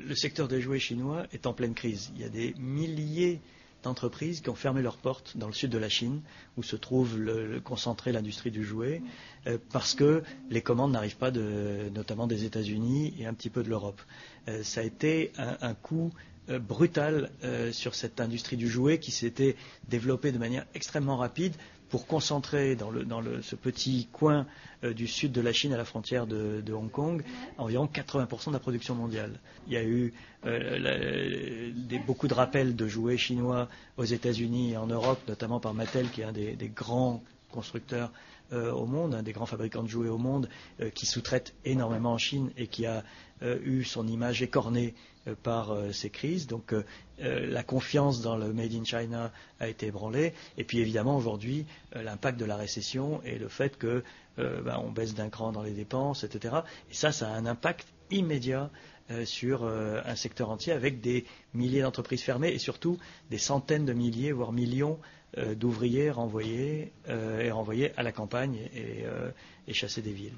le secteur des jouets chinois est en pleine crise. Il y a des milliers d'entreprises qui ont fermé leurs portes dans le sud de la Chine, où se trouve concentrée l'industrie du jouet, parce que les commandes n'arrivent pas, notamment des États-Unis et un petit peu de l'Europe. Ça a été un coup brutal sur cette industrie du jouet qui s'était développée de manière extrêmement rapide pour concentrer dans ce petit coin du sud de la Chine à la frontière de Hong Kong environ 80% de la production mondiale. Il y a eu beaucoup de rappels de jouets chinois aux États-Unis et en Europe, notamment par Mattel, qui est un des grands constructeurs au monde, un des grands fabricants de jouets au monde, qui sous-traite énormément en Chine et qui a eu son image écornée par ces crises. Donc la confiance dans le Made in China a été ébranlée. Et puis évidemment aujourd'hui, l'impact de la récession et le fait que on baisse d'un cran dans les dépenses, etc. Et ça a un impact immédiat sur un secteur entier avec des milliers d'entreprises fermées et surtout des centaines de milliers, voire millions d'ouvriers renvoyés à la campagne et chassés des villes.